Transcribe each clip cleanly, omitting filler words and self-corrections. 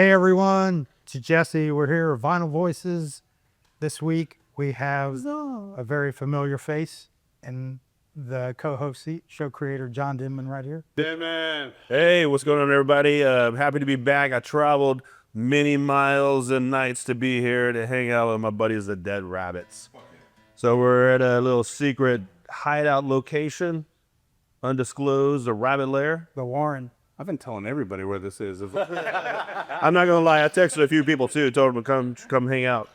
Hey everyone, it's Jesse. We're here at Vinyl Voices. This week we have a very familiar face and the co-host seat, show creator John Denman right here. Denman. Hey, what's going on, everybody? I'm happy to be back. I traveled many miles and nights to be here to hang out with my buddies, the Dead Rabbits. So we're at a little secret hideout location, undisclosed, a rabbit lair. The Warren. I've been telling everybody where this is. I'm not gonna lie, I texted a few people too, told them to come hang out.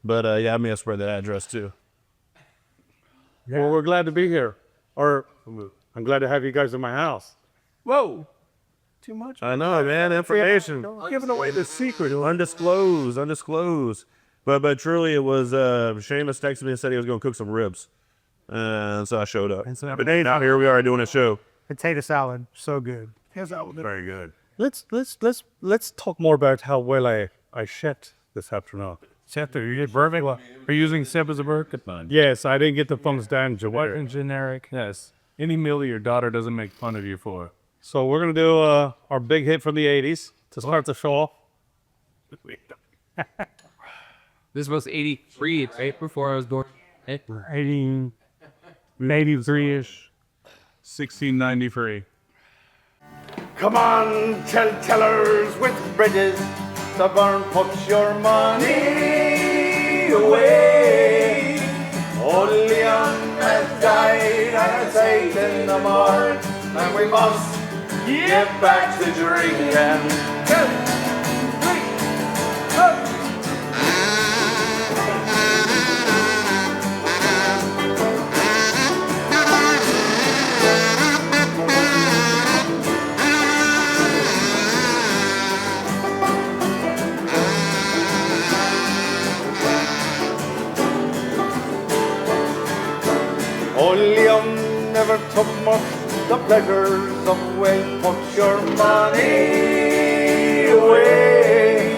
But yeah, I may have spread that address too. Well, we're glad to be here. Or I'm glad to have you guys in my house. Whoa! Too much? I know, man. Information. Giving away the secret. Undisclosed. But truly, it was Seamuis texted me and said he was gonna cook some ribs, and so I showed up. But now here we are doing a show. Potato salad, so good. Very good. Let's talk more about how well I shat this afternoon. Chef, you get perfect. Are you using sip as a verb? Yes, I didn't get the thumbs down. What in generic? Yes. Any meal that your daughter doesn't make fun of you for. So we're gonna do our big hit from the '80s to start the show off. This was 83, right before I was born. 83-ish. 1693. Come on, tellers with bridges to burn, put your money away. Old Leon has died and it's 8 in the morning, and we must get back to drinking. 2, 3, go! Old Leon never took much the pleasures of wealth. Put your money away.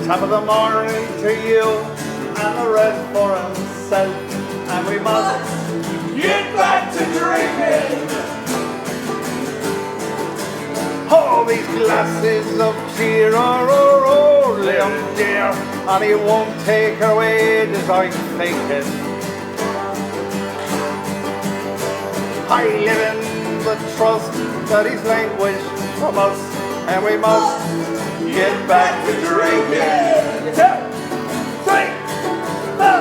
Top of the morning to you and the rest for himself. And we must get back to drinking. All these glasses of cheer, oh, Leon dear, and he won't take her wages, I'm thinking. I live in the trust that he's languished from us, and we must get back to drinking. 2, 3, go!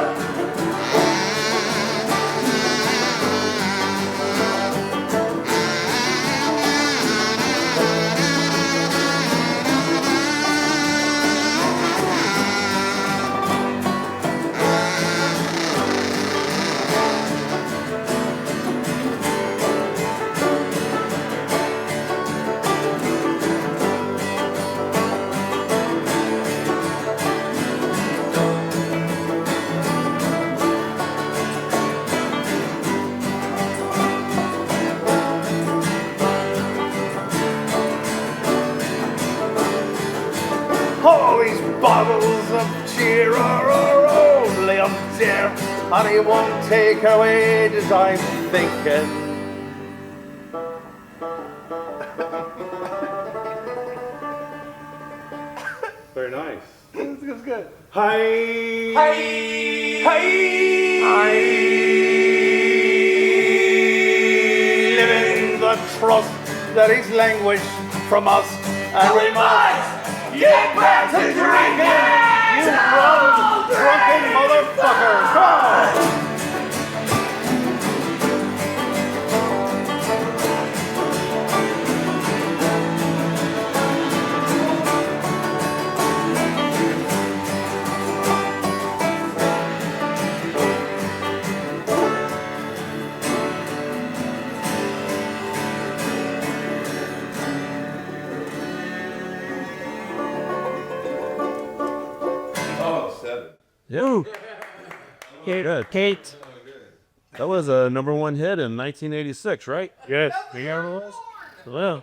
All these bottles of cheer, oh, Leon dear, and he won't take her wages, I'm thinking. Very nice. It's good. Hi. Live in the trust that he's languished from us, and we must get back to drinking. You drunken motherfucker! Come on! Yeah. Good. Kate. That was a #1 hit in 1986, right? Yes. Well,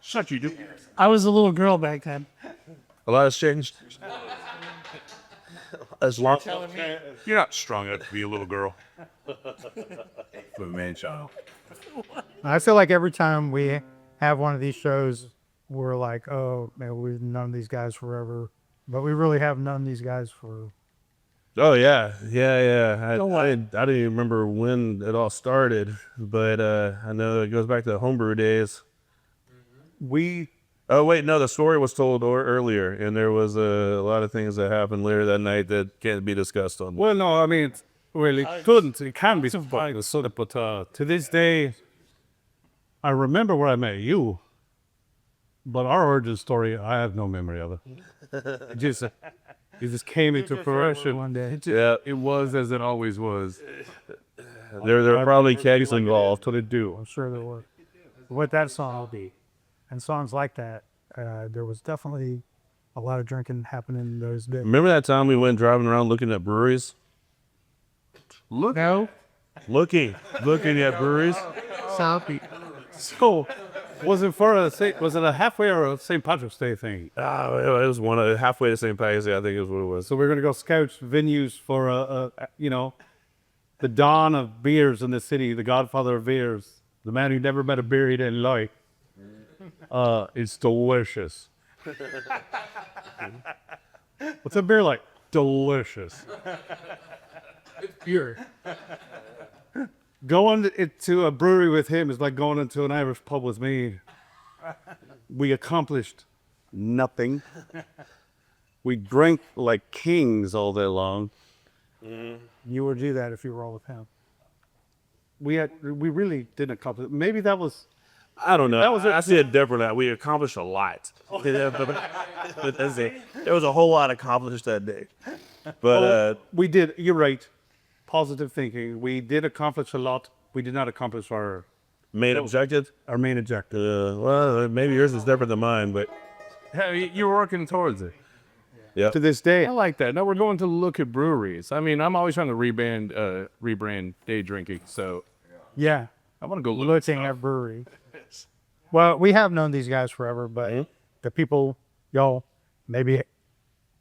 Shut you, dude. I was a little girl back then. a lot has changed. As long You're not strong enough to be a little girl. But man, child. I feel like every time we have one of these shows, we're like, oh man, we've known these guys forever, but we really have known these guys for. Oh yeah. I didn't even remember when it all started, but I know it goes back to the homebrew days. Oh wait, no, the story was told earlier, and there was a lot of things that happened later that night that can't be discussed on. Well, no, I mean, it couldn't. It can be surprised, but to this day, I remember where I met you, but our origin story, I have no memory of it. It just came into fruition one day. Yeah, It was as it always was. there were probably kegs involved. What it do? I'm sure there were. What that song will be, and songs like that, there was definitely a lot of drinking happening in those days. Remember that time we went driving around looking at breweries? Looking at breweries. So, was it a halfway or a St. Patrick's Day thing? It was one of halfway to St. Patrick's Day, I think is what it was. So we're gonna go scout venues for the dawn of beers in the city, the godfather of beers, the man who never met a beer he didn't like. It's delicious. What's a beer like? Delicious. Pure. Going into a brewery with him is like going into an Irish pub with me. We accomplished nothing. We drank like kings all day long. You would do that if you were all with him. We really didn't accomplish. Maybe that was. I don't know. I see it differently. We accomplished a lot. But that's it. There was a whole lot accomplished that day. But We did. You're right. Positive thinking. We did accomplish a lot. We did not accomplish our main objective? main objective. Well, maybe yours is different than mine, but Hey, you're working towards it. yeah. To this day, I like that. No, we're going to look at breweries. I mean, I'm always trying to rebrand day drinking, so Yeah, I want to go look. looking at brewery. Well, we have known these guys forever, but the people, y'all, maybe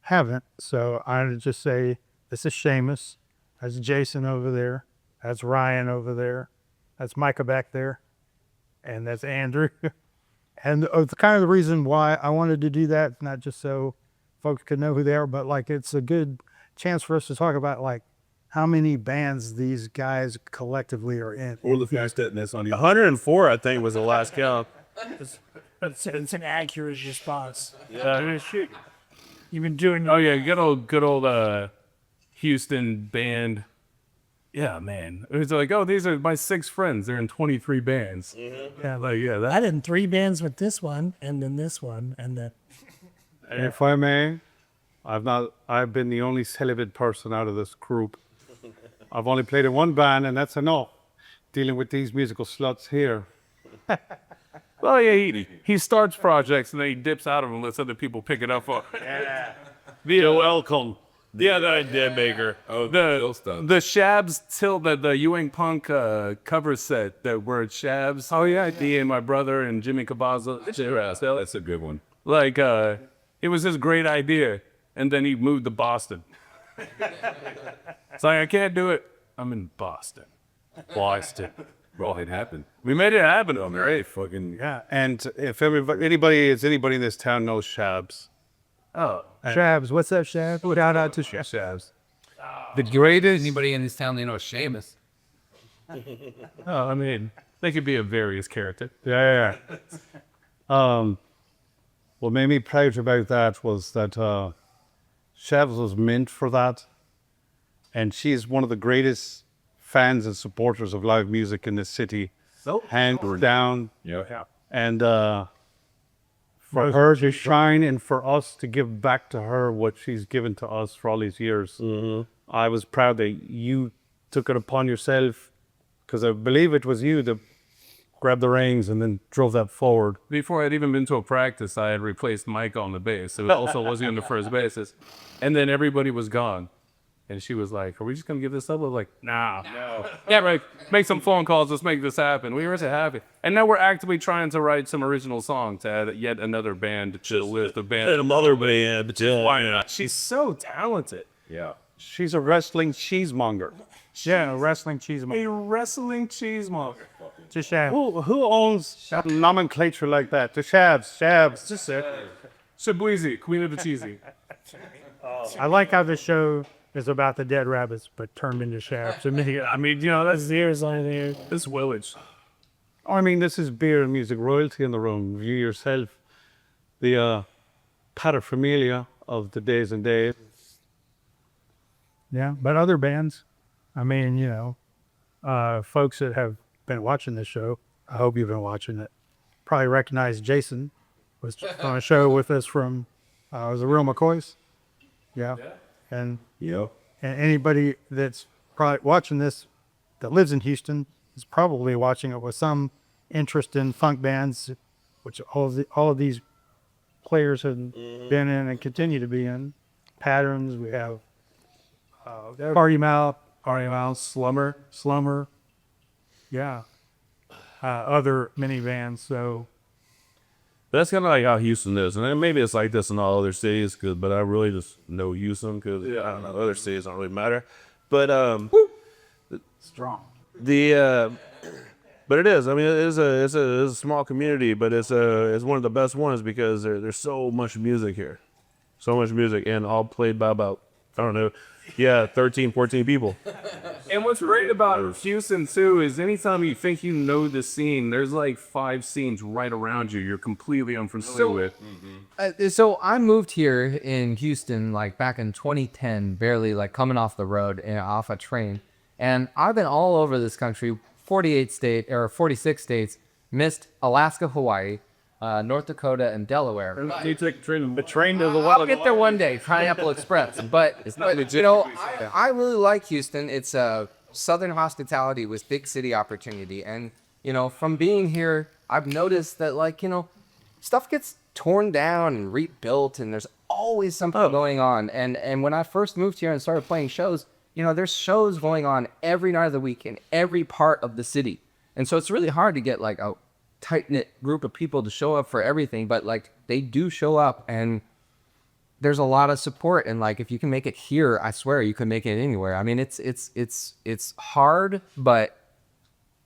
haven't. So I would just say this is Seamus. That's Jason over there. That's Ryan over there. That's Micah back there. And that's Andrew. And it's kind of the reason why I wanted to do that, not just so folks could know who they are, but like it's a good chance for us to talk about like how many bands these guys collectively are in. Or the fact that that's on 104, I think, was the last count. It's an accurate response. Yeah. You've been doing. Oh yeah, good old Houston band. Yeah, man. It was like, oh, these are my 6 friends. They're in 23 bands. Yeah, Like, yeah, that. I did 3 bands with this one, and then this one, and then. if I may, I've been the only celibate person out of this group. I've only played in one band, and that's enough. Dealing with these musical sluts here. Well, yeah, he starts projects and then he dips out of them and lets other people pick it up for. Yeah. You're welcome. Yeah, that dead maker. The Shabs the Ewing Punk cover set that were at Shabs. Oh yeah, me and my brother and Jimmy Cabaza. That's a good one. Like it was his great idea, and then he moved to Boston. It's like I can't do it. I'm in Boston. Well, it happened. We made it happen on there. Right? Fucking. Yeah, and if anybody in this town knows Shabs, Oh, Shabs, what's up, Shabs? Shout out to Shabs. The greatest. Anybody in this town they know is Seamus. I mean, they could be a various character. yeah. What made me proud about that was that Shabs was meant for that, and she is one of the greatest fans and supporters of live music in this city, hands down. Yeah. And for her to shine and for us to give back to her what she's given to us for all these years, I was proud that you took it upon yourself, because I believe it was you that grabbed the reins and then drove that forward. Before I'd even been to a practice, I had replaced Micah on the bass. It also wasn't the first bassist. And then everybody was gone. And she was like, are we just going to give this up? I was like, nah. No. Yeah, right. Make some phone calls. Let's make this happen. We were so happy. And now we're actively trying to write some original songs to add yet another band to the list of bands. Another band, but yeah. Why not? She's so talented. Yeah. She's a wrestling cheesemonger. Yeah, wrestling cheesemonger. A wrestling cheesemonger. To Shabs. Who owns nomenclature like that? The Shabs. Shabs. Just it. Shabuizi, Queen of the Cheesy. I like how this show is about the dead rabbits, but turned into Shabs. I mean, you know, that's Zeros on there. this Willage. I mean, this is beer and music royalty in the room. You yourself, the paterfamilias of the days and days. Yeah, but other bands, I mean, you know, folks that have been watching this show, I hope you've been watching it, probably recognize Jason was on a show with us from, was it Real McCoys? Yeah. And Yep. and anybody that's probably watching this that lives in Houston is probably watching it with some interest in funk bands, which all of these players have been in and continue to be in. Patterns, we have Party Mouth, Slumber, yeah, other mini bands. So That's kind of like how Houston is, and then maybe it's like this in all other cities. But I really just know Houston because I don't know, other cities don't really matter. But strong. But it is. I mean, it's a small community, but it's one of the best ones because there's so much music here, so much music, and all played by about, I don't know, 13, 14 people. And what's great about Houston too is anytime you think you know the scene, there's like 5 scenes right around you. You're completely unfamiliar with. So I moved here in Houston like back in 2010, barely like coming off the road and off a train. And I've been all over this country, 46 states, missed Alaska, Hawaii, North Dakota, and Delaware. You take the train I'll get there one day, Pineapple Express. But you know, I really like Houston. It's Southern hospitality with big city opportunity. And, you know, from being here, I've noticed that, like, you know, stuff gets torn down and rebuilt, and there's always something going on. And when I first moved here and started playing shows, you know, there's shows going on every night of the week in every part of the city. And so it's really hard to get, like, a tight-knit group of people to show up for everything, but like they do show up, and there's a lot of support. And like if you can make it here, I swear you can make it anywhere. I mean, it's hard, but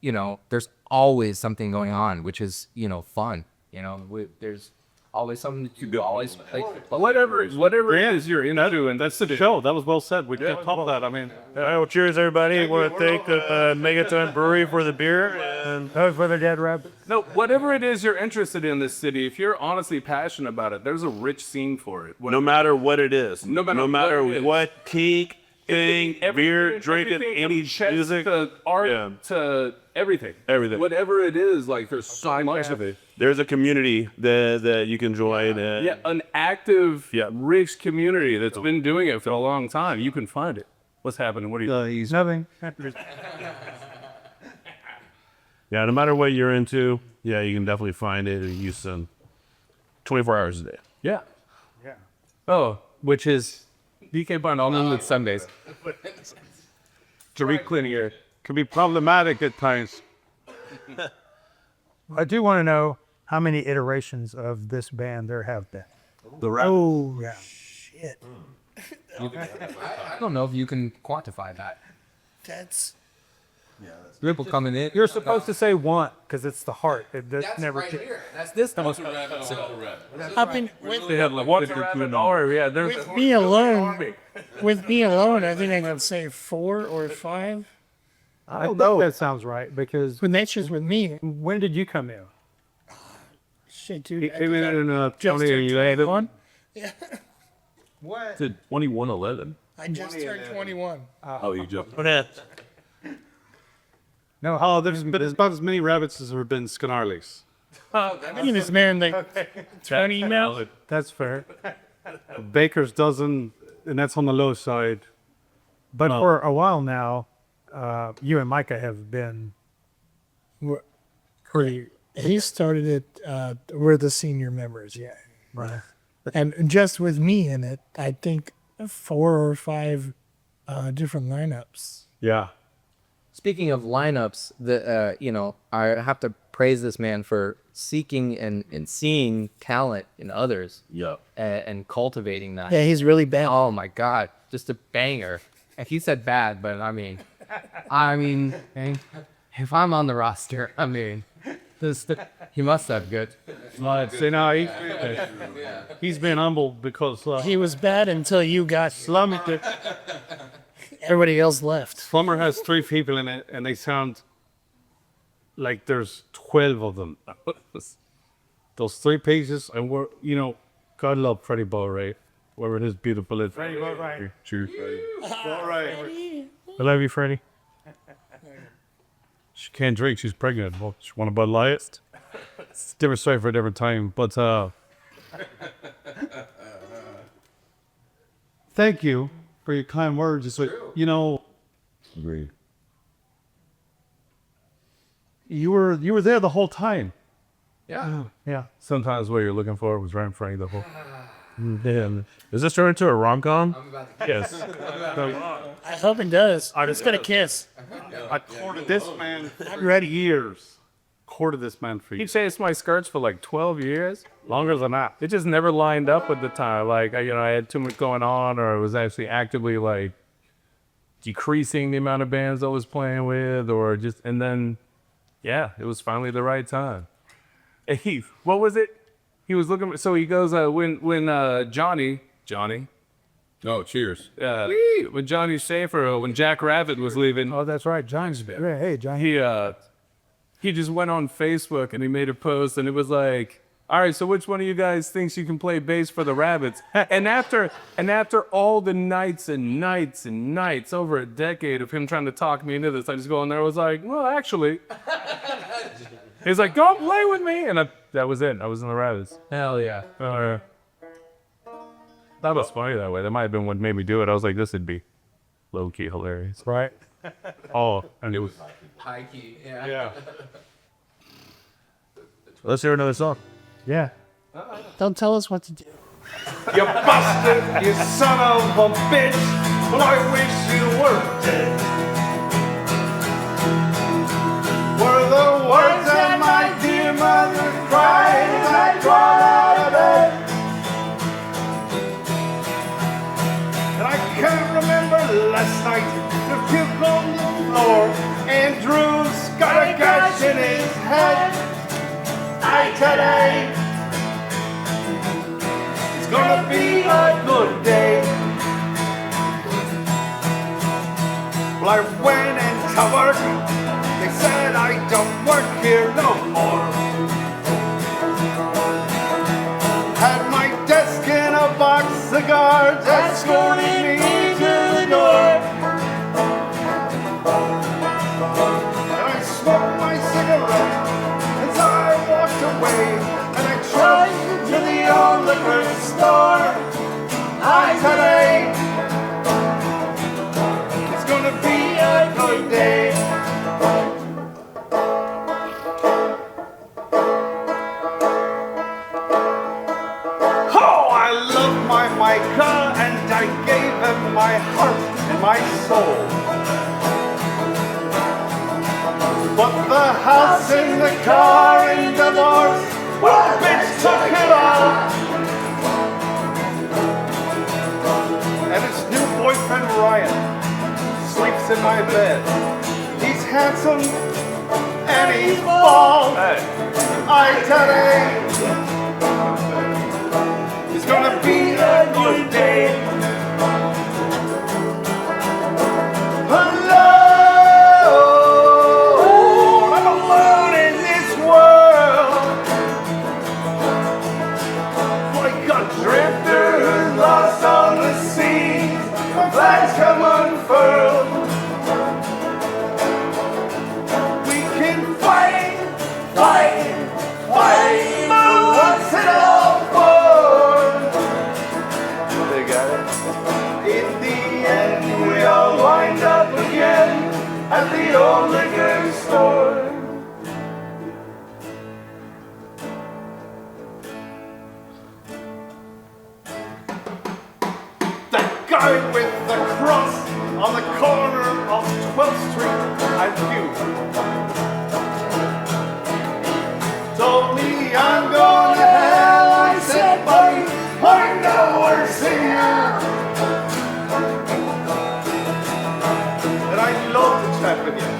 you know, there's always something going on, which is, you know, fun. You know, there's always something that you do. Always like, whatever it is you're into, and that's the Show. That was well said. We can't top that. I mean, All right, well, cheers, everybody. I want to thank Megaton Brewery for the beer and For the dead rabbit. No, whatever it is you're interested in this city, if you're honestly passionate about it, there's a rich scene for it. no matter what it is, No matter what it is. what peak thing, beer, drinking, everything any from chess music, to art Yeah. to everything. Everything. Whatever it is, like there's so much of it. there's a community that you can join. Yeah, an active, Yeah. rich community that's been doing it for a long time. You can find it. What's happening? What are you? Nothing. Yeah, no matter what you're into, yeah, you can definitely find it in Houston 24 hours a day. Yeah. Oh, which is you can find all of it Sundays. to be clear, can be problematic at times. I do want to know how many iterations of this band there have been. Oh, yeah. I don't know if you can quantify that. That's People coming in. You're supposed to say one because it's the heart. That's never. That's this. I've been with They had like what's a rabbit hour? Yeah, there's me alone. With me alone, I think I can say 4 or 5. I don't know. That sounds right because But that's just with me. when did you come in? Shit, dude. Came in just turned 21. What? To 2111. I just turned 21. Oh, you jumped. No, Oh, there's about as many rabbits as there have been Scanarlies. I mean, this man, like 20 now. that's fair. Baker's dozen, and that's on the low side. But for a while now, you and Micah have been. He started it. We're the senior members, yeah. Right. And just with me in it, I think 4 or 5 different lineups. Yeah. Speaking of lineups, you know, I have to praise this man for seeking and seeing talent in others. Yep. And cultivating that. Yeah, he's really bad. Oh my God, just a banger. And he said bad, but I mean, If I'm on the roster, I mean, he must have good. See, now he's been humbled because He was bad until you got Slumber, everybody else left. Slumber has 3 people in it, and they sound like there's 12 of them. Those 3 pages, and we're, you know, God love Freddie Boatright, wherever his beautiful is. Freddie Boatright. Cheers, Freddie. I love you, Freddie. She can't drink. She's pregnant. Well, she want a Bud Light. It's a different story for a different time. But thank you for your kind words. It's like, you know, Agree. you were there the whole time. Yeah. Yeah. Sometimes what you're looking for was right in front of you the whole. Damn. Is this turning into a rom-com? Yes. I hope it does. It's gonna kiss. I courted this man for years. Courted this man for He years. chased my skirts for like 12 years. Longer than that. It just never lined up with the time. Like, I had too much going on, or I was actually actively like decreasing the amount of bands I was playing with, or just, and then, yeah, it was finally the right time. Hey, Heath, what was it? He was looking, so he goes, when Johnny, No, cheers. when Johnny Schaefer, when Jack Rabbit was leaving, Oh, that's right. John's been. Hey, John. he just went on Facebook and he made a post, and it was like, all right, so which one of you guys thinks you can play bass for the Rabbits? And after all the nights and nights and nights, over a decade of him trying to talk me into this, I just go in there, I was like, well, actually. He's like, go play with me. And that was it. I was in the Rabbits. Hell yeah. That was funny that way. That might have been what made me do it. I was like, this would be low-key hilarious. Right. Oh, and it was. High key. Yeah. Yeah. Let's hear another song. Yeah. Don't tell us what to do. You bastard, you son of a bitch. Well, I wish you were dead. Were the words that my dear mother cried as I crawled out of bed. And I can't remember last night. The puke on the floor. Andrew's got a gash in his head. Today it's gonna be a good day. Well, I went into work. They said I don't work here no more. Had my desk in a box of guards escorting me to the door. And I smoked my cigarette as I walked away, and I trudged to the old liquor store. Today it's gonna be a good day. Oh, I love my Micah, and I gave him my heart and my soul. But the house and the car and divorce, well, bitch took it all. And his new boyfriend Ryan sleeps in my bed. He's handsome and he's bald. Today is gonna be a good day. Come unfurled. We can fight, fight, fight, but what's it all for? They got it. In the end, we all wind up again at the old liquor store. That guy with the cross on the corner of 12th Street and Hugh told me I'm going to hell. I said, buddy, I'm no worse than you. And I'd love to chat with you,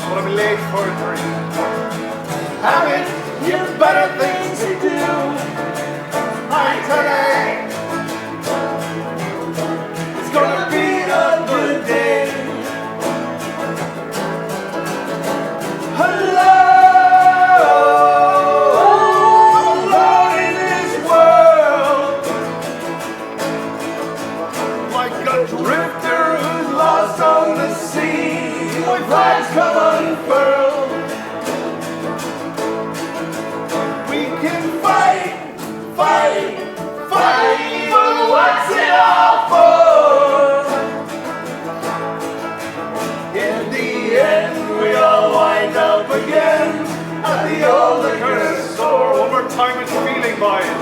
but I'm Drifter who's lost on the sea, when flags come unfurled. We can fight, fight, fight, but what's it all for? In the end, we all wind up again at the old liquor store. One more time with feeling, boys.